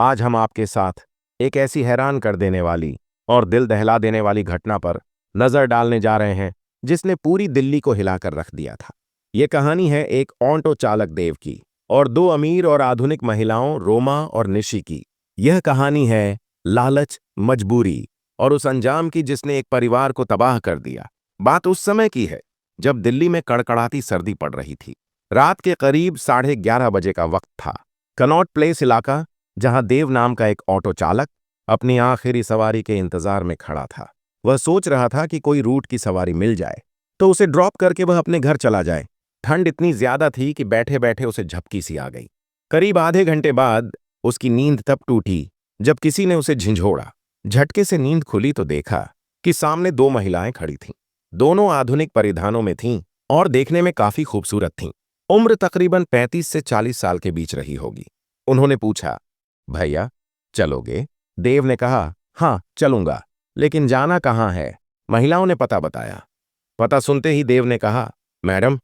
आज हम आपके साथ एक ऐसी हैरान कर देने वाली और दिल दहला देने वाली घटना पर नजर डालने जा रहे हैं जिसने पूरी दिल्ली को हिलाकर रख दिया था। ये कहानी है एक ऑटो चालक देव की और दो अमीर और आधुनिक महिलाओं रोमा और निशी की। यह कहानी है लालच, मजबूरी और उस अंजाम की जिसने एक परिवार को तबाह कर दिया। बात उस समय की है जब दिल्ली में कड़कड़ाती सर्दी पड़ रही थी। रात के करीब 11:30 बजे का वक्त था। कनॉट प्लेस इलाका, जहां देव नाम का एक ऑटो चालक अपनी आखिरी सवारी के इंतजार में खड़ा था। वह सोच रहा था कि कोई रूट की सवारी मिल जाए तो उसे ड्रॉप करके वह अपने घर चला जाए। ठंड इतनी ज्यादा थी कि बैठे बैठे उसे झपकी सी आ गई। करीब आधे घंटे बाद उसकी नींद तब टूटी जब किसी ने उसे झिंझोड़ा। झटके से नींद खुली तो देखा कि सामने दो महिलाएं खड़ी थीं। दोनों आधुनिक परिधानों में थीं और देखने में काफी खूबसूरत थीं। उम्र तकरीबन 35 से 40 साल के बीच रही होगी। उन्होंने पूछा, भैया चलोगे? देव ने कहा, हाँ चलूंगा, लेकिन जाना कहाँ है? महिलाओं ने पता बताया। पता सुनते ही देव ने कहा, मैडम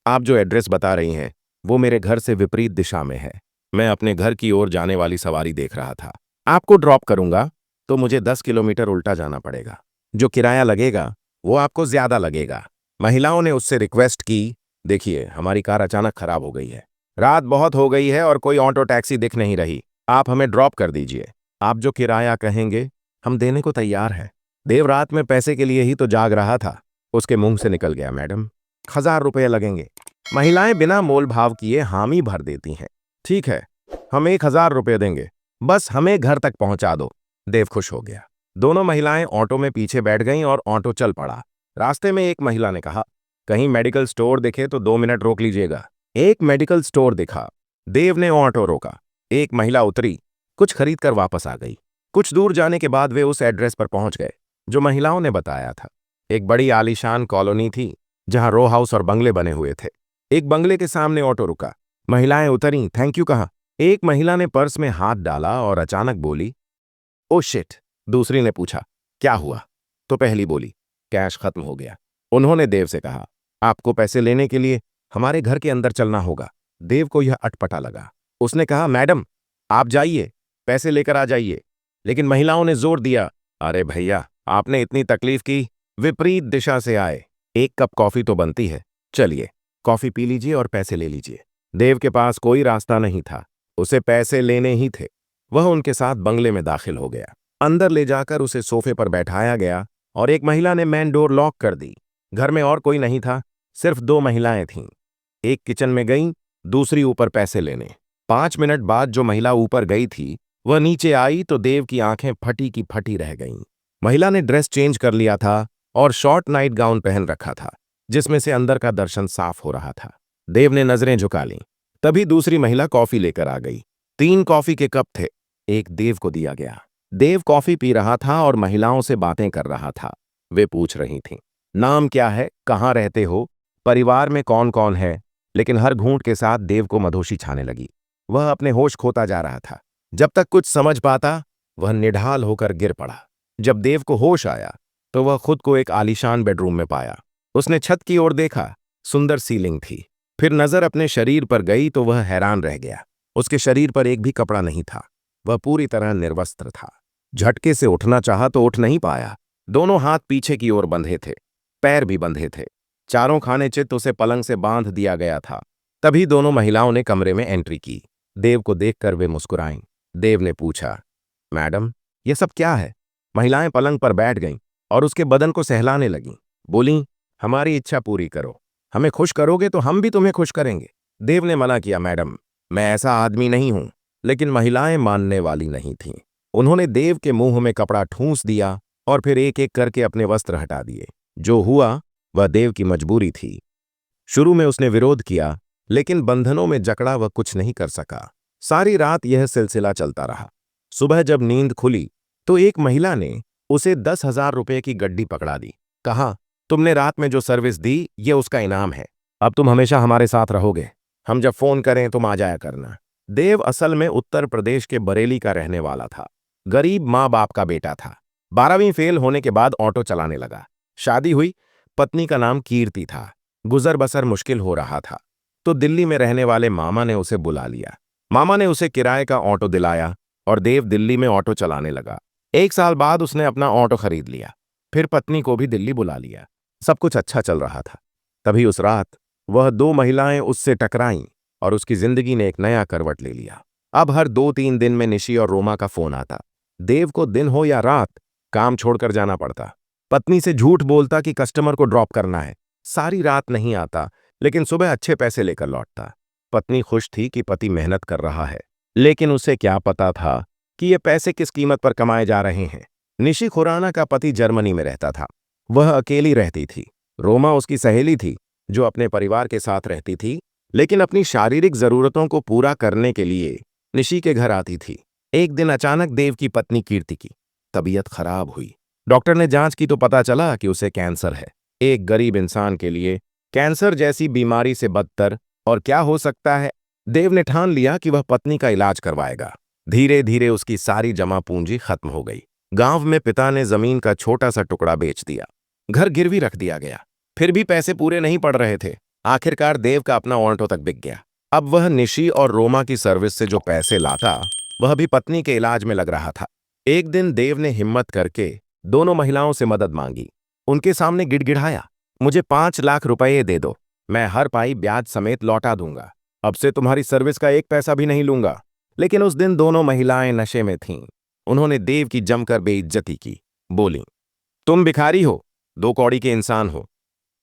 आप जो एड्रेस बता रही हैं वो मेरे घर से विपरीत दिशा में है। मैं अपने घर की ओर जाने वाली सवारी देख रहा था। आपको ड्रॉप करूंगा तो मुझे 10 किलोमीटर उल्टा जाना पड़ेगा। जो किराया लगेगा वो आपको ज्यादा लगेगा। महिलाओं ने उससे रिक्वेस्ट की, देखिए हमारी कार अचानक खराब हो गई है, रात बहुत हो गई है और कोई ऑटो टैक्सी दिख नहीं रही। आप हमें ड्रॉप कर दीजिए। आप जो किराया कहेंगे हम देने को तैयार हैं। देव रात में पैसे के लिए ही तो जाग रहा था। उसके मुंह से निकल गया, मैडम 1000 रुपये लगेंगे। महिलाएं बिना मोल भाव किए हामी भर देती हैं। ठीक है, हम 1000 रुपये देंगे, बस हमें घर तक पहुंचा दो। देव खुश हो गया। दोनों महिलाएं ऑटो में पीछे बैठ गईं और ऑटो चल पड़ा। रास्ते में एक महिला ने कहा, कहीं मेडिकल स्टोर दिखे तो 2 मिनट रोक लीजिएगा। एक मेडिकल स्टोर दिखा। देव ने ऑटो रोका। एक महिला उतरी, कुछ खरीद कर वापस आ गई। कुछ दूर जाने के बाद वे उस एड्रेस पर पहुंच गए जो महिलाओं ने बताया था। एक बड़ी आलीशान कॉलोनी थी जहां रो हाउस और बंगले बने हुए थे। एक बंगले के सामने ऑटो रुका। महिलाएं उतरीं, थैंक यू कहा। एक महिला ने पर्स में हाथ डाला और अचानक बोली, ओ शिट। दूसरी ने पूछा, क्या हुआ? तो पहली बोली, कैश खत्म हो गया। उन्होंने देव से कहा, आपको पैसे लेने के लिए हमारे घर के अंदर चलना होगा। देव को यह अटपटा लगा। उसने कहा, मैडम आप जाइए, पैसे लेकर आ जाइए। लेकिन महिलाओं ने जोर दिया, अरे भैया आपने इतनी तकलीफ की, विपरीत दिशा से आए, एक कप कॉफी तो बनती है। चलिए कॉफी पी लीजिए और पैसे ले लीजिए। देव के पास कोई रास्ता नहीं था, उसे पैसे लेने ही थे। वह उनके साथ बंगले में दाखिल हो गया। अंदर ले जाकर उसे सोफे पर बैठाया गया और एक महिला ने मेन डोर लॉक कर दी। घर में और कोई नहीं था, सिर्फ दो महिलाएं थीं। एक किचन में गई, दूसरी ऊपर पैसे लेने। 5 मिनट बाद जो महिला ऊपर गई थी वह नीचे आई तो देव की आंखें फटी की फटी रह गईं। महिला ने ड्रेस चेंज कर लिया था और शॉर्ट नाइट गाउन पहन रखा था जिसमें से अंदर का दर्शन साफ हो रहा था। देव ने नजरें झुका लीं। तभी दूसरी महिला कॉफी लेकर आ गई। 3 कॉफी के कप थे, एक देव को दिया गया। देव कॉफी पी रहा था और महिलाओं से बातें कर रहा था। वे पूछ रही थीं, नाम क्या है, कहाँ रहते हो, परिवार में कौन कौन है। लेकिन हर घूंट के साथ देव को मधोशी छाने लगी। वह अपने होश खोता जा रहा था। जब तक कुछ समझ पाता वह निढाल होकर गिर पड़ा। जब देव को होश आया तो वह खुद को एक आलीशान बेडरूम में पाया। उसने छत की ओर देखा, सुंदर सीलिंग थी। फिर नजर अपने शरीर पर गई तो वह हैरान रह गया। उसके शरीर पर एक भी कपड़ा नहीं था। वह पूरी तरह निर्वस्त्र था। झटके से उठना चाहा तो उठ नहीं पाया। दोनों हाथ पीछे की ओर बंधे थे, पैर भी बंधे थे। चारों खाने चित उसे पलंग से बांध दिया गया था। तभी दोनों महिलाओं ने कमरे में एंट्री की। देव को देखकर वे मुस्कुराईं। देव ने पूछा, मैडम ये सब क्या है? महिलाएं पलंग पर बैठ गईं और उसके बदन को सहलाने लगीं। बोलीं, हमारी इच्छा पूरी करो, हमें खुश करोगे तो हम भी तुम्हें खुश करेंगे। देव ने मना किया, मैडम मैं ऐसा आदमी नहीं हूं। लेकिन महिलाएं मानने वाली नहीं थीं। उन्होंने देव के मुंह में कपड़ा ठूंस दिया और फिर एक एक करके अपने वस्त्र हटा दिए। जो हुआ वह देव की मजबूरी थी। शुरू में उसने विरोध किया, लेकिन बंधनों में जकड़ा वह कुछ नहीं कर सका। सारी रात यह सिलसिला चलता रहा। सुबह जब नींद खुली तो एक महिला ने उसे 10,000 रुपये की गड्डी पकड़ा दी। कहा, तुमने रात में जो सर्विस दी ये उसका इनाम है। अब तुम हमेशा हमारे साथ रहोगे। हम जब फोन करें तुम आ जाया करना। देव असल में उत्तर प्रदेश के बरेली का रहने वाला था। गरीब माँ बाप का बेटा था। 12वीं फेल होने के बाद ऑटो चलाने लगा। शादी हुई, पत्नी का नाम कीर्ति था। गुजर बसर मुश्किल हो रहा था तो दिल्ली में रहने वाले मामा ने उसे बुला लिया। मामा ने उसे किराए का ऑटो दिलाया और देव दिल्ली में ऑटो चलाने लगा। 1 साल बाद उसने अपना ऑटो खरीद लिया। फिर पत्नी को भी दिल्ली बुला लिया। सब कुछ अच्छा चल रहा था। तभी उस रात वह 2 महिलाएं उससे टकराईं और उसकी जिंदगी ने एक नया करवट ले लिया। अब हर 2-3 दिन में निशी और रोमा का फोन आता। देव को दिन हो या रात काम छोड़कर जाना पड़ता। पत्नी से झूठ बोलता कि कस्टमर को ड्रॉप करना है। सारी रात नहीं आता, लेकिन सुबह अच्छे पैसे लेकर लौटता। पत्नी खुश थी कि पति मेहनत कर रहा है, लेकिन उसे क्या पता था कि ये पैसे किस कीमत पर कमाए जा रहे हैं। निशी खुराना का पति जर्मनी में रहता था। वह अकेली रहती थी। रोमा उसकी सहेली थी जो अपने परिवार के साथ रहती थी, लेकिन अपनी शारीरिक जरूरतों को पूरा करने के लिए निशी के घर आती थी। एक दिन अचानक देव की पत्नी कीर्ति की तबीयत खराब हुई। डॉक्टर ने जांच की तो पता चला कि उसे कैंसर है। एक गरीब इंसान के लिए कैंसर जैसी बीमारी से बदतर और क्या हो सकता है। देव ने ठान लिया कि वह पत्नी का इलाज करवाएगा। धीरे धीरे उसकी सारी जमा पूंजी खत्म हो गई। गांव में पिता ने जमीन का छोटा सा टुकड़ा बेच दिया। घर गिरवी रख दिया गया। फिर भी पैसे पूरे नहीं पड़ रहे थे। आखिरकार देव का अपना ऑटो तक बिक गया। अब वह निशी और रोमा की सर्विस से जो पैसे लाता, वह भी पत्नी के इलाज में लग रहा था। एक दिन देव ने हिम्मत करके दोनों महिलाओं से मदद मांगी। उनके सामने गिड़गिड़ाया, मुझे 5 लाख रुपए दे दो, मैं हर पाई ब्याज समेत लौटा दूंगा। अब से तुम्हारी सर्विस का 1 पैसा भी नहीं लूंगा। लेकिन उस दिन दोनों महिलाएं नशे में थीं। उन्होंने देव की जमकर बेइज्जती की। बोली, तुम भिखारी हो, 2 कौड़ी के इंसान हो,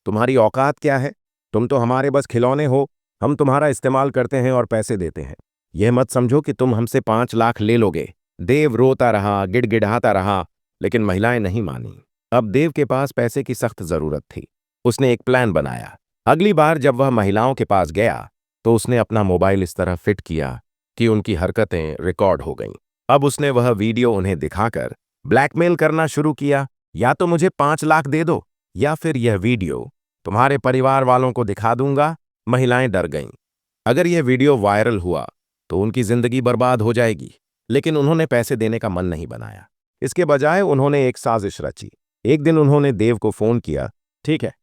तुम्हारी औकात क्या है? तुम तो हमारे बस खिलौने हो। हम तुम्हारा इस्तेमाल करते हैं और पैसे देते हैं। यह मत समझो कि तुम हमसे 5 लाख ले लोगे। देव रोता रहा, गिड़गिड़ाता रहा, लेकिन महिलाएं नहीं मानी। अब देव के पास पैसे की सख्त जरूरत थी। उसने एक प्लान बनाया। अगली बार जब वह महिलाओं के पास गया तो उसने अपना मोबाइल इस तरह फिट किया कि उनकी हरकतें रिकॉर्ड हो गईं। अब उसने वह वीडियो उन्हें दिखाकर ब्लैकमेल करना शुरू किया, या तो मुझे 5 लाख दे दो या फिर यह वीडियो तुम्हारे परिवार वालों को दिखा दूंगा। महिलाएं डर गईं। अगर यह वीडियो वायरल हुआ तो उनकी जिंदगी बर्बाद हो जाएगी। लेकिन उन्होंने पैसे देने का मन नहीं बनाया। इसके बजाय उन्होंने एक साजिश रची। एक दिन उन्होंने देव को फोन किया, ठीक है,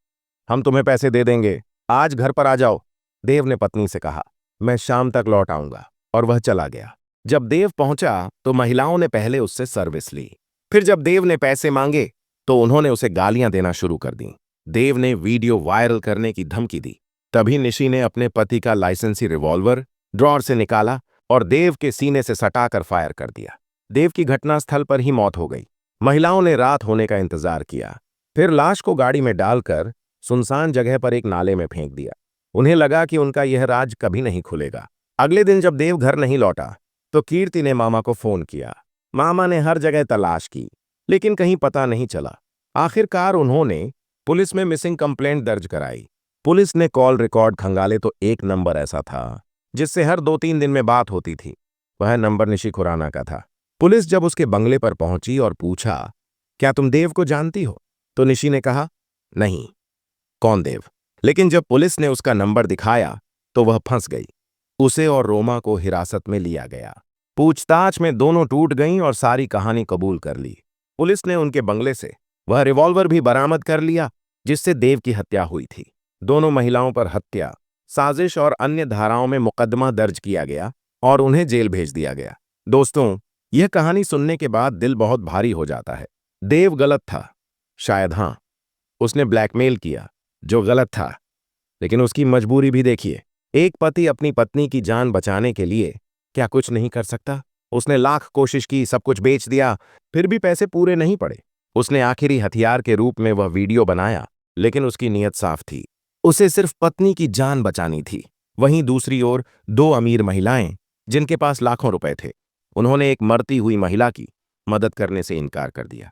हम तुम्हें पैसे दे देंगे, आज घर पर आ जाओ। देव ने पत्नी से कहा, मैं शाम तक लौट आऊंगा, और वह चला गया। जब देव पहुंचा तो महिलाओं ने पहले उससे सर्विस ली। फिर जब देव ने पैसे मांगे तो उन्होंने उसे गालियां देना शुरू कर दी। देव ने वीडियो वायरल करने की धमकी दी। तभी निशी ने अपने पति का लाइसेंसी रिवॉल्वर ड्रॉर से निकाला और देव के सीने से सटाकर फायर कर दिया। देव की घटनास्थल पर ही मौत हो गई। महिलाओं ने रात होने का इंतजार किया, फिर लाश को गाड़ी में डालकर सुनसान जगह पर एक नाले में फेंक दिया। उन्हें लगा कि उनका यह राज कभी नहीं खुलेगा। अगले दिन जब देव घर नहीं लौटा तो कीर्ति ने मामा को फोन किया। मामा ने हर जगह तलाश की, लेकिन कहीं पता नहीं चला। आखिरकार उन्होंने पुलिस में मिसिंग कंप्लेंट दर्ज कराई। पुलिस ने कॉल रिकॉर्ड खंगाले तो एक नंबर ऐसा था जिससे हर 2-3 दिन में बात होती थी। वह नंबर निशी खुराना का था। पुलिस जब उसके बंगले पर पहुंची और पूछा, क्या तुम देव को जानती हो? तो निशी ने कहा, नहीं, कौन देव? लेकिन जब पुलिस ने उसका नंबर दिखाया तो वह फंस गई। उसे और रोमा को हिरासत में लिया गया। पूछताछ में दोनों टूट गईं और सारी कहानी कबूल कर ली। पुलिस ने उनके बंगले से वह रिवॉल्वर भी बरामद कर लिया जिससे देव की हत्या हुई थी। दोनों महिलाओं पर हत्या, साजिश और अन्य धाराओं में मुकदमा दर्ज किया गया और उन्हें जेल भेज दिया गया। दोस्तों, यह कहानी सुनने के बाद दिल बहुत भारी हो जाता है। देव गलत था, शायद हां, उसने ब्लैकमेल किया जो गलत था, लेकिन उसकी मजबूरी भी देखिए। एक पति अपनी पत्नी की जान बचाने के लिए क्या कुछ नहीं कर सकता? उसने लाख कोशिश की, सब कुछ बेच दिया, फिर भी पैसे पूरे नहीं पड़े। उसने आखिरी हथियार के रूप में वह वीडियो बनाया, लेकिन उसकी नीयत साफ थी, उसे सिर्फ पत्नी की जान बचानी थी। वहीं दूसरी ओर 2 अमीर महिलाएं जिनके पास लाखों रुपए थे, उन्होंने एक मरती हुई महिला की मदद करने से इनकार कर दिया,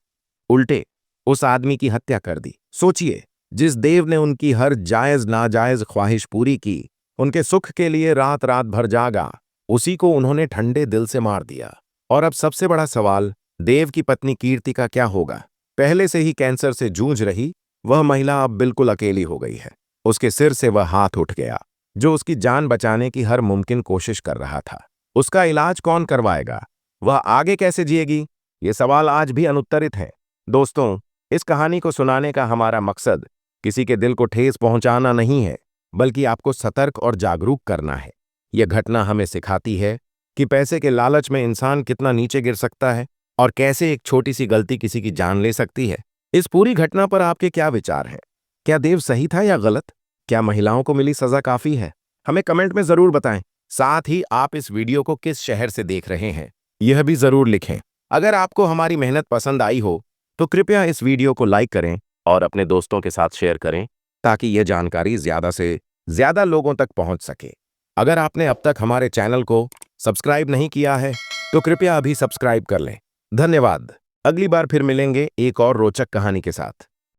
उल्टे उस आदमी की हत्या कर दी। सोचिए, जिस देव ने उनकी हर जायज नाजायज ख्वाहिश पूरी की, उनके सुख के लिए रात रात भर जागा, उसी को उन्होंने ठंडे दिल से मार दिया। और अब सबसे बड़ा सवाल, देव की पत्नी कीर्ति का क्या होगा? पहले से ही कैंसर से जूझ रही वह महिला अब बिल्कुल अकेली हो गई है। उसके सिर से वह हाथ उठ गया जो उसकी जान बचाने की हर मुमकिन कोशिश कर रहा था। उसका इलाज कौन करवाएगा? वह आगे कैसे जिएगी? ये सवाल आज भी अनुत्तरित है। दोस्तों, इस कहानी को सुनाने का हमारा मकसद किसी के दिल को ठेस पहुंचाना नहीं है, बल्कि आपको सतर्क और जागरूक करना है। यह घटना हमें सिखाती है कि पैसे के लालच में इंसान कितना नीचे गिर सकता है और कैसे एक छोटी सी गलती किसी की जान ले सकती है। इस पूरी घटना पर आपके क्या विचार हैं? क्या देव सही था या गलत? क्या महिलाओं को मिली सजा काफी है? हमें कमेंट में जरूर बताएं। साथ ही आप इस वीडियो को किस शहर से देख रहे हैं यह भी जरूर लिखें। अगर आपको हमारी मेहनत पसंद आई हो तो कृपया इस वीडियो को लाइक करें और अपने दोस्तों के साथ शेयर करें ताकि यह जानकारी ज्यादा से ज्यादा लोगों तक पहुंच सके। अगर आपने अब तक हमारे चैनल को सब्सक्राइब नहीं किया है तो कृपया अभी सब्सक्राइब कर लें। धन्यवाद। अगली बार फिर मिलेंगे एक और रोचक कहानी के साथ।